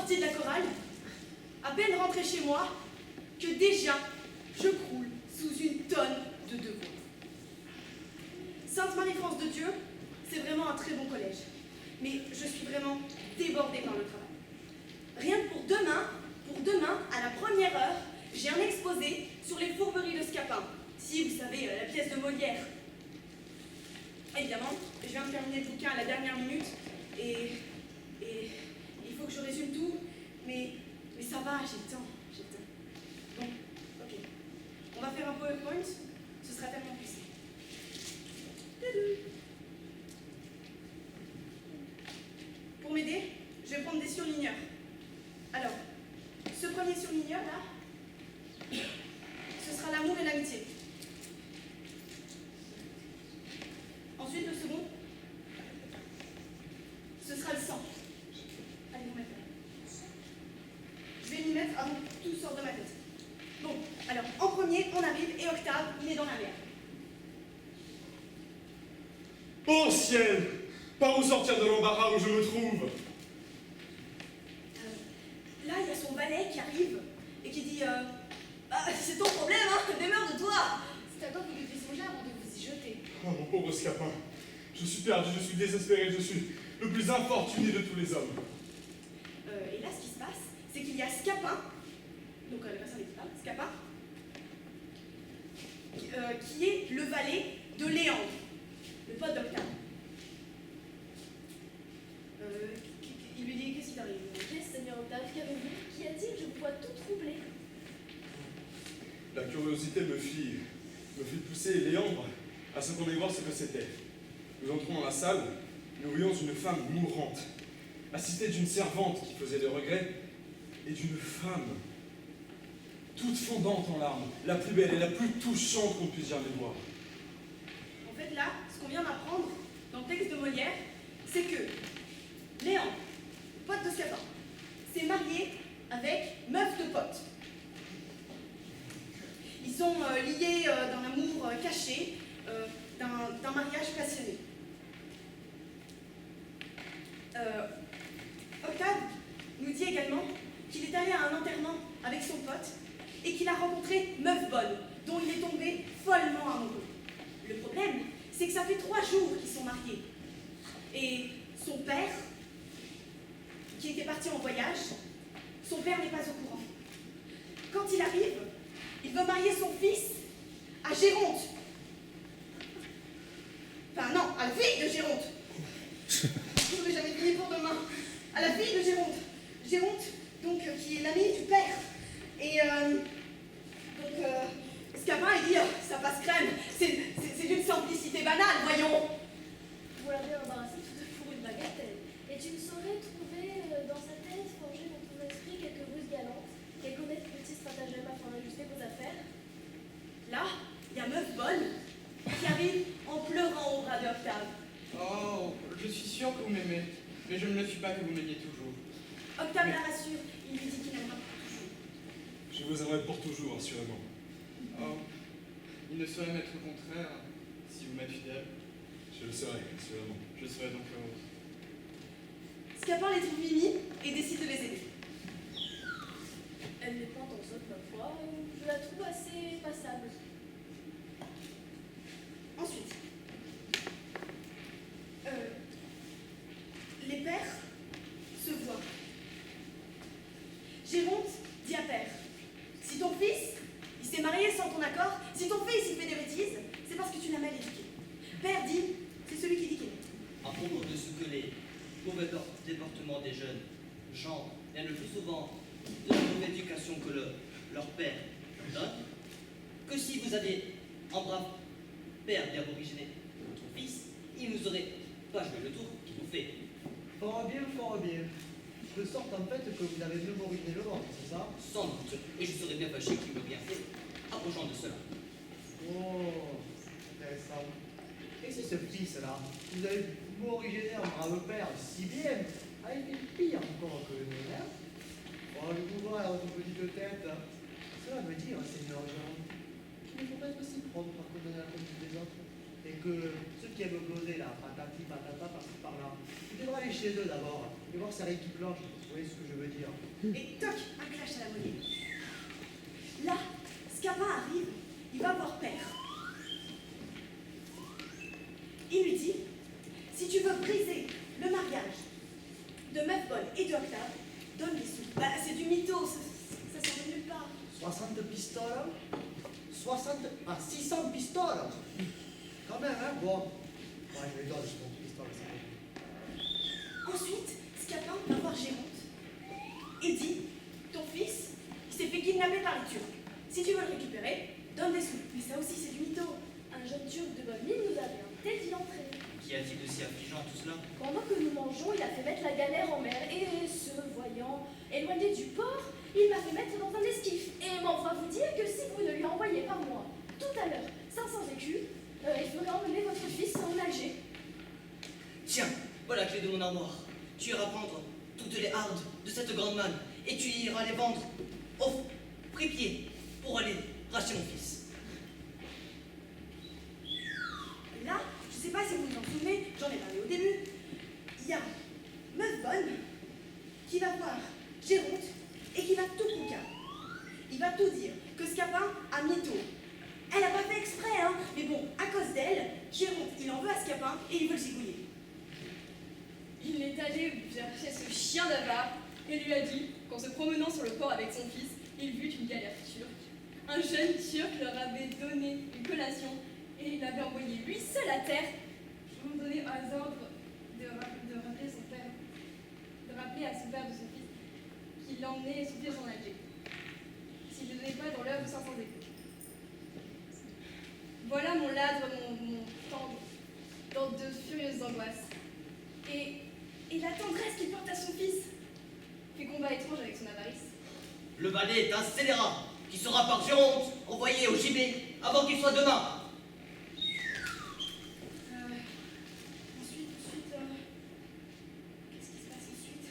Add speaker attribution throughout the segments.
Speaker 1: sortie de la chorale, à peine rentrée chez moi, que déjà je croule sous une tonne de devoirs. Sainte-Marie-France de Dieu, c'est vraiment un très bon collège. Mais je suis vraiment débordée par le travail. Rien que pour demain, à la première heure, j'ai un exposé sur les fourberies de Scapin. Si, vous savez, la pièce de Molière. Évidemment, je viens de terminer le bouquin à la dernière minute et il faut que je résume tout, mais ça va, j'ai le temps. Bon, ok. On va faire un PowerPoint, ce sera tellement puissant. Pour m'aider, je vais prendre des surligneurs. Alors, ce premier surligneur là, ce sera l'amour et l'amitié. Ensuite, le second, ce sera le sang. Allez, vous mettre là. Je vais m'y mettre avant que tout sorte de ma tête. Bon, alors, en premier, on arrive et Octave, il est dans la merde.
Speaker 2: Oh ciel! Par où sortir de l'embarras où je me trouve?
Speaker 1: Là, il y a son valet qui arrive et qui dit ah, c'est ton problème, hein, démerde-toi!
Speaker 3: C'est à toi que vous devez songer avant de vous y jeter.
Speaker 2: Oh mon pauvre Scapin, je suis perdu, je suis désespéré, je suis le plus infortuné de tous les hommes.
Speaker 1: Et là, ce qui se passe, c'est qu'il y a Scapin, donc la personne qui parle, Scapin, qui est le valet de Léandre, le pote d'Octave. Il lui dit qu'est-ce qui t'arrive?
Speaker 3: Qu'est-ce, Seigneur Octave, qu'avez-vous? Qu'y a-t-il? Je vous vois tout troublé.
Speaker 2: La curiosité me fit pousser Léandre à ce qu'on aille voir ce que c'était. Nous entrons dans la salle, nous voyons une femme mourante, assistée d'une servante qui faisait des regrets, et d'une femme toute fondante en larmes, la plus belle et la plus touchante qu'on puisse jamais voir.
Speaker 1: En fait, là, ce qu'on vient d'apprendre dans le texte de Molière, c'est que Léandre, pote de Scapin, s'est marié avec meuf de pote. Ils sont liés d'un amour caché, d'un mariage passionné. Octave nous dit également qu'il est allé à un enterrement avec son pote et qu'il a rencontré meuf bonne, dont il est tombé follement amoureux. Le problème, c'est que ça fait 3 jours qu'ils sont mariés. Et son père, qui était parti en voyage, son père n'est pas au courant. Quand il arrive, il veut marier son fils à Géronte. Enfin non, à la fille de Géronte. Je n'aurai jamais fini pour demain. À la fille de Géronte. Géronte, donc, qui est l'amie du père. Et Scapin, il dit, ça passe crème. C'est d'une simplicité banale, voyons.
Speaker 3: Vous l'avez embarrassé tout pour une bagatelle. Et tu ne saurais trouver dans sa tête, forger dans ton esprit quelques ruses galantes, quelques honnêtes petits stratagèmes afin d'ajuster vos affaires?
Speaker 1: Là, il y a meuf bonne qui arrive en pleurant au bras d'Octave.
Speaker 4: Oh, je suis sûr que vous m'aimez, mais je ne le suis pas que vous m'aimiez toujours.
Speaker 1: Octave la rassure, il lui dit qu'il aimera pour toujours.
Speaker 2: Je vous aimerai pour toujours, assurément.
Speaker 4: Oh, il ne saurait m'être contraire si vous m'êtes fidèle.
Speaker 2: Je le serai, assurément.
Speaker 4: Je serai donc heureuse.
Speaker 1: Scapin les trouve mimi et décide de les aider.
Speaker 3: Elle n'est pas en sotte, ma foi. Je la trouve assez passable.
Speaker 1: Ensuite, les pères se voient. Géronte dit à père, si ton fils, il s'est marié sans ton accord, si ton fils, il fait des bêtises, c'est parce que tu l'as mal éduqué. Père dit, c'est celui qui dit qu'il est.
Speaker 5: À propos de ce que les mauvais déportements des jeunes gens viennent le plus souvent de la mauvaise éducation que leur père leur donne, que si vous avez un brave père bien originaire de votre fils, il nous aurait pas joué le tour qu'il nous fait.
Speaker 6: Fort bien, fort bien. De sorte en fait que vous avez mémorisé le ventre, c'est ça?
Speaker 5: Sans doute, et je serais bien fâché qu'il me rien fait, approchant de cela.
Speaker 6: Oh, intéressant. Et c'est ce fils-là, vous avez beau originaire, brave père, si bien, ah, il est pire encore que le mien. Oh, je vous vois à votre petite tête. Cela veut dire, Seigneur Jean, qu'il ne faut pas être si prompt pour condamner la conduite des autres. Et que ceux qui aiment gloser là, patati patata par-ci par-là, ils devraient aller chez eux d'abord. et voir sa raie qui planche. Vous voyez ce que je veux dire?
Speaker 1: Et toc, un clash à la volée. Là, Scapin arrive, il va voir Père. Il lui dit, si tu veux briser le mariage de Meufbonne et de Octave, donne les sous. Bah, c'est du mytho, ça sort de nulle part.
Speaker 6: 60 pistoles 600 pistoles. Quand même, hein, bon. Ouais, je lui donne mon pistolet, ça va.
Speaker 1: Ensuite, Scapin va voir Géronte et dit, ton fils, il s'est fait kidnapper par les Turcs. Si tu veux le récupérer, donne des sous. Mais ça aussi, c'est du mytho.
Speaker 3: Un jeune turc de bonne mine nous avait invité d'y entrer.
Speaker 5: Qu'y a-t-il de si affligeant à tout cela?
Speaker 3: Pendant que nous mangeons, il a fait mettre la galère en mer et se voyant éloigné du port, il m'a fait mettre dans un esquif. Et m'envoie vous dire que si vous ne lui envoyez pas moi, tout à l'heure, 500 écus, il ferait emmener votre fils en Alger.
Speaker 5: Tiens, voilà la clé de mon armoire. Tu iras prendre toutes les hardes de cette grande manne et tu iras les vendre au prix-pied pour aller racheter mon fils.
Speaker 1: Là, je sais pas si vous vous en souvenez, j'en ai parlé au début. Il y a Meufbonne qui va voir Géronte et qui va tout coucard. Il va tout dire que Scapin a mytho. Elle a pas fait exprès, hein, mais bon, à cause d'elle, Géronte, il en veut à Scapin et il veut le zigouiller.
Speaker 7: Il est allé chercher ce chien d'avare et lui a dit qu'en se promenant sur le port avec son fils, il vit une galère turque. Un jeune turc leur avait donné une collation et il avait envoyé lui seul à terre pour lui donner un ordre de rappeler son père, de rappeler à son père de son fils qu'il l'emmenait son fils en Alger. S'il ne donnait pas dans l'œuvre 500 écus. Voilà mon ladre, mon tendre, dans de furieuses angoisses. Et la tendresse qu'il porte à son fils fait combat étrange avec son avarice.
Speaker 5: Le valet est un scélérat qui sera par Géronte envoyé au gibet avant qu'il soit demain.
Speaker 1: Ensuite, qu'est-ce qui se passe ensuite?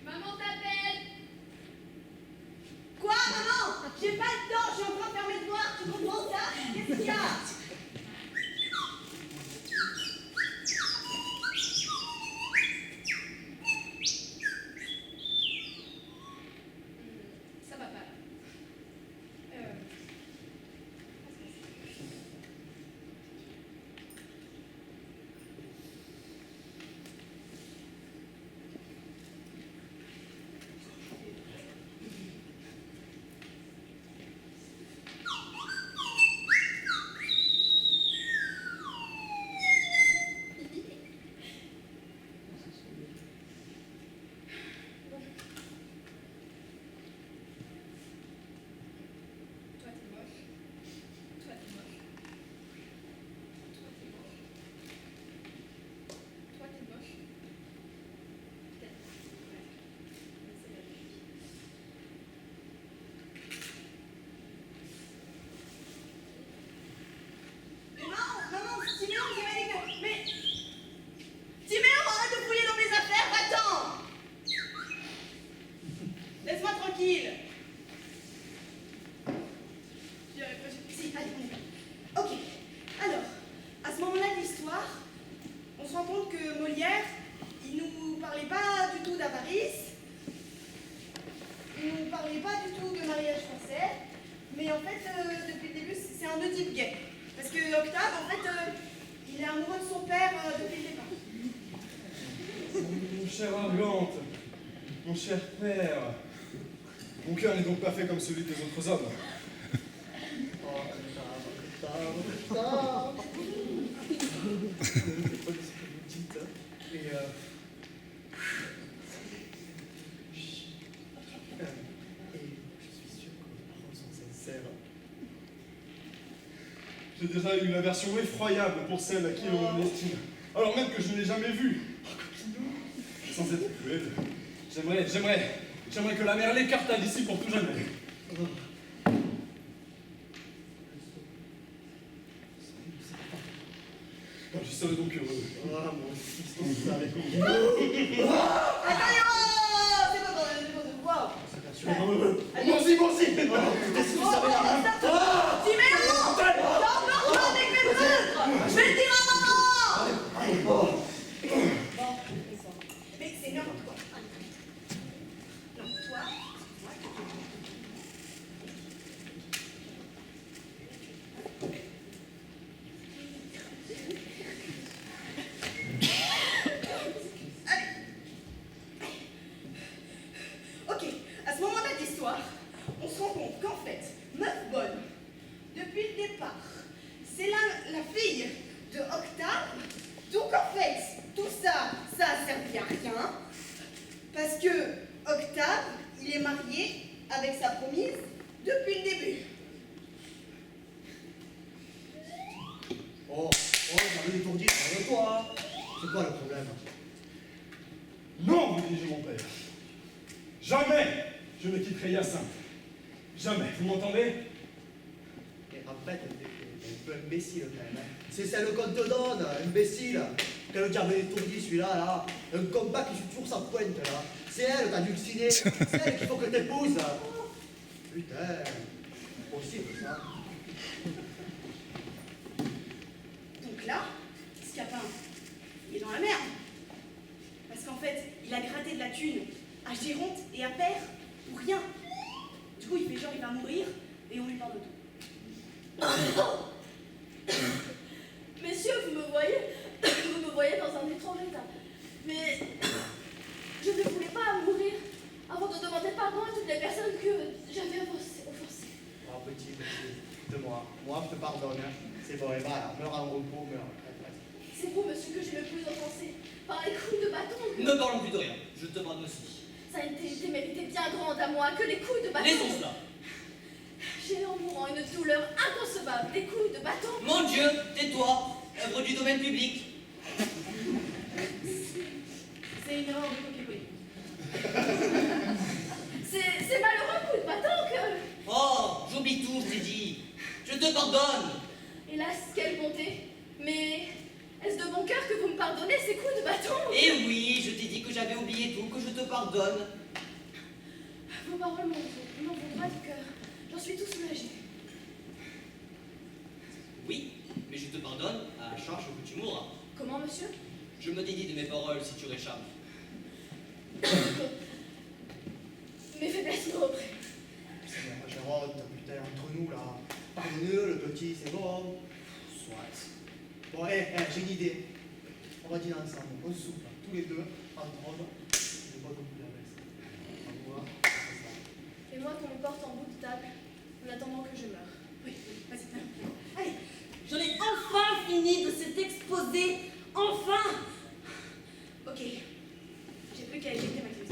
Speaker 7: Maman t'appelle!
Speaker 1: Quoi, maman? J'ai pas le temps, je suis en train de faire mes devoirs, tu comprends ça? Qu'est-ce qu'il y a?
Speaker 7: Ça va pas. Toi t'es moche. Toi t'es moche. Toi t'es moche. Toi t'es moche. Peut-être. Ouais. Mais c'est la vie.
Speaker 1: Mais maman, Timéon, il m'a dit que... Mais... Timéon, arrête de fouiller dans mes affaires, va-t'en! Laisse-moi tranquille.
Speaker 7: J'y aurais pas dit.
Speaker 1: Si, allez, on y va. Ok, alors, à ce moment-là de l'histoire, on se rend compte que Molière, il nous parlait pas du tout d'avarice, il nous parlait pas du tout de mariage français, mais en fait, depuis le début, c'est un Oedipe gay. Parce que Octave, en fait, il est amoureux de son père depuis le départ.
Speaker 2: Mon cher Argante, mon cher père, mon cœur n'est donc pas fait comme celui des autres hommes.
Speaker 6: Oh, Octave. C'est pas ce que vous dites, hein. Et je suis sûr que vos paroles sont sincères.
Speaker 2: J'ai déjà eu une aversion effroyable pour celle à qui l'on estime, alors même que je ne l'ai jamais vue. Sans être cruel, j'aimerais que la mer l'écartât d'ici pour tout jamais. Oh, je serais donc heureux.
Speaker 6: Ah, moi aussi, c'est ça, avec
Speaker 1: Attendez, oh, c'est pas bon, wow.
Speaker 6: Moi aussi.
Speaker 1: Timéon, t'as encore joué avec mes œuvres. Je vais le dire à maman. marié avec sa promise depuis le début.
Speaker 6: Oh, j'avais étourdi, toi. C'est quoi le problème?
Speaker 2: Non, vous dirigez mon père. Jamais je ne quitterai Hyacinthe. Jamais, vous m'entendez?
Speaker 6: Et en fait, t'es un peu imbécile quand même. Hein. C'est celle qu'on te donne, imbécile. Quel diable étourdi celui-là, là. Un combat qui suit toujours sa pointe, là. C'est elle, t'as dû le signer. C'est elle qu'il faut que t'épouses. Putain, impossible ça.
Speaker 1: Donc là, Scapin, il est dans la merde. Parce qu'en fait, il a gratté de la thune à Géronte et à Père pour rien. Du coup, il fait genre il va mourir et on lui pardonne tout.
Speaker 3: Messieurs, vous me voyez dans un étrange état. Mais je ne voulais pas mourir avant de demander pardon à toutes les personnes que j'avais offensées.
Speaker 6: Oh, petit, de moi. Moi, je te pardonne. Hein. C'est bon, et voilà, meurs en repos, meurs.
Speaker 3: C'est vous, monsieur, que j'ai le plus offensé. Par les coups de bâton.
Speaker 5: Ne parlons plus de rien, je te pardonne aussi.
Speaker 3: Ça a été témérité bien grande à moi que les coups de bâton.
Speaker 5: Laissons cela.
Speaker 3: J'ai en mourant une douleur inconcevable. Des coups de bâton.
Speaker 5: Mon Dieu, tais-toi, œuvre du domaine public.
Speaker 1: C'est une erreur de coquetterie.
Speaker 3: C'est malheureux coup de bâton que...
Speaker 5: Oh, j'oublie tout, je t'ai dit. Je te pardonne.
Speaker 3: Hélas, quelle bonté. Mais est-ce de bon cœur que vous me pardonnez ces coups de bâton?
Speaker 5: Eh oui, je t'ai dit que j'avais oublié tout, que je te pardonne.
Speaker 3: Vos paroles m'en vont droit du cœur. J'en suis tout soulagée.
Speaker 5: Oui, mais je te pardonne à charge que tu mourras.
Speaker 3: Comment, monsieur?
Speaker 5: Je me dédie de mes paroles si tu réchappes.
Speaker 3: Mes faiblesses me reprennent.
Speaker 6: Seigneur Géronte, putain, entre nous là. Pardonne-le, le petit, c'est bon.
Speaker 5: Soit.
Speaker 6: Bon, j'ai une idée. On va dîner ensemble, on soupe, tous les deux, entre hommes. Je bois beaucoup la messe. Au revoir, c'est ça.
Speaker 3: Et moi qu'on me porte en bout de table, en attendant que je meure.
Speaker 1: Oui, vas-y, viens. Allez, j'en ai enfin fini de cet exposé. Enfin. Ok, j'ai plus qu'à éjecter ma clé.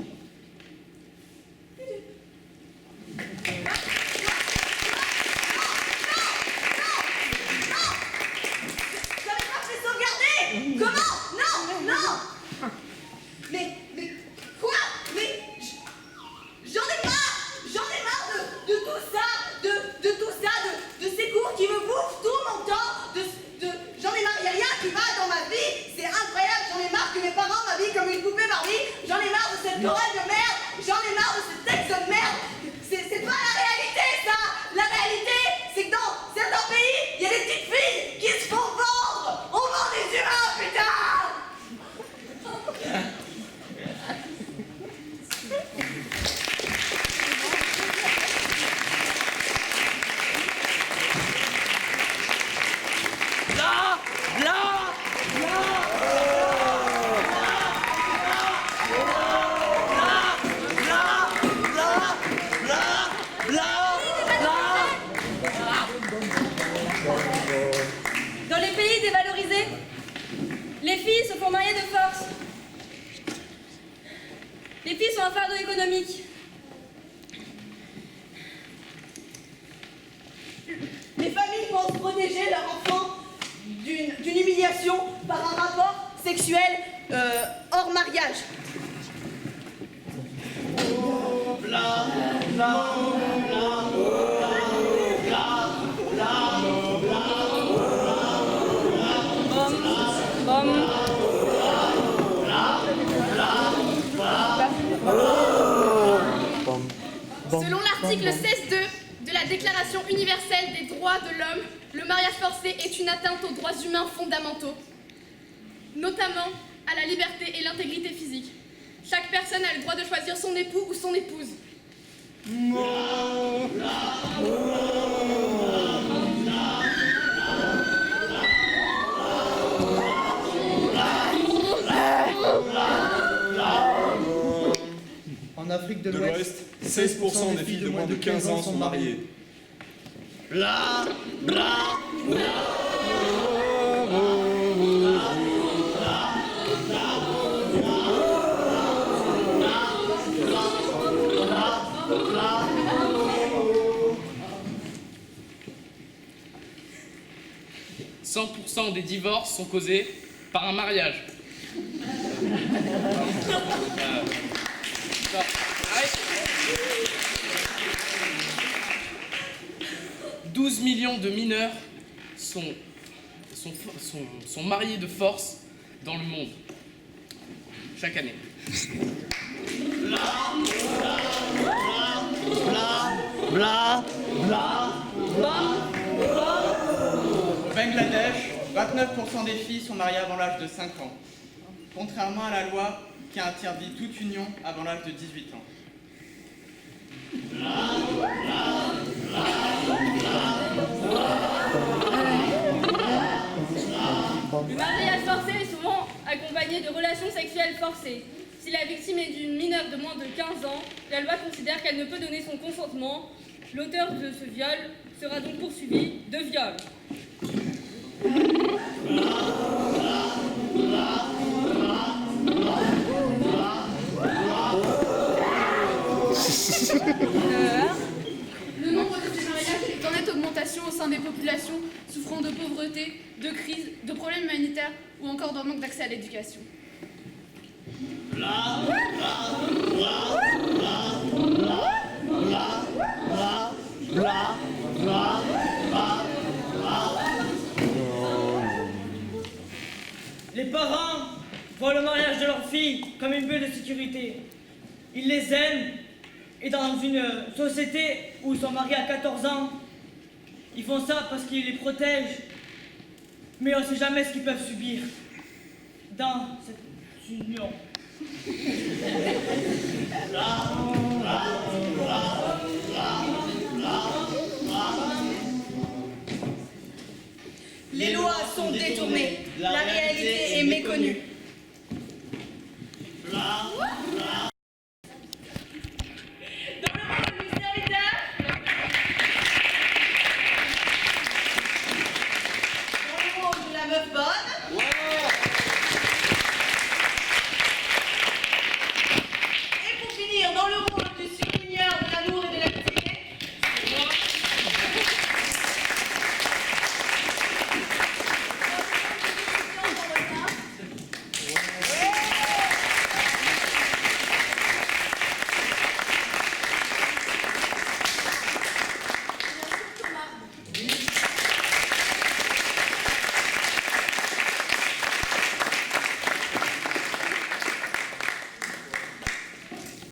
Speaker 1: Comment? Non, non. Mais quoi? Mais j'en ai marre de tout ça, de tout ça, de ces cours qui me bouffent tout mon temps, j'en ai marre, y a rien qui va dans ma vie, c'est incroyable, j'en ai marre que mes parents m'habillent comme une poupée Barbie, j'en ai marre de cette chorale de merde, j'en ai marre de ce texte de merde, c'est pas la réalité ça, la réalité c'est que dans certains pays, il y a des petites filles qui se font vendre, on vend des humains putain.
Speaker 7: Dans les pays dévalorisés, les filles se font marier de force. Les filles sont un fardeau économique.
Speaker 1: Les familles pensent protéger leur enfant d'une humiliation par un rapport sexuel hors mariage.
Speaker 8: Selon l'article 16.2 de la Déclaration universelle des droits de l'homme, le mariage forcé est une atteinte aux droits humains fondamentaux, notamment à la liberté et l'intégrité physique. Chaque personne a le droit de choisir son époux ou son épouse.
Speaker 6: En Afrique de
Speaker 2: De
Speaker 6: l'Ouest,
Speaker 2: l'Ouest, 16% des filles de moins de 15 ans sont mariées.
Speaker 9: 50% des divorces sont causés par un mariage. 12 millions de mineurs sont mariés de force dans le monde chaque année.
Speaker 4: Au Bangladesh, 29% des filles sont mariées avant l'âge de 5 ans, contrairement à la loi qui interdit toute union avant l'âge de 18 ans.
Speaker 8: Le mariage forcé est souvent accompagné de relations sexuelles forcées. Si la victime est d'une mineure de moins de 15 ans, la loi considère qu'elle ne peut donner son consentement. L'auteur de ce viol sera donc poursuivi de viol.
Speaker 10: Le nombre de ces mariages est en nette augmentation au sein des populations souffrant de pauvreté, de crise, de problèmes humanitaires ou encore d'un manque d'accès à l'éducation.
Speaker 11: Les parents voient le mariage de leur fille comme une bulle de sécurité. Ils les aiment et dans une société où ils sont mariés à 14 ans, ils font ça parce qu'ils les protègent. Mais on ne sait jamais ce qu'ils peuvent subir dans cette union.
Speaker 1: Les lois sont détournées, la réalité est méconnue.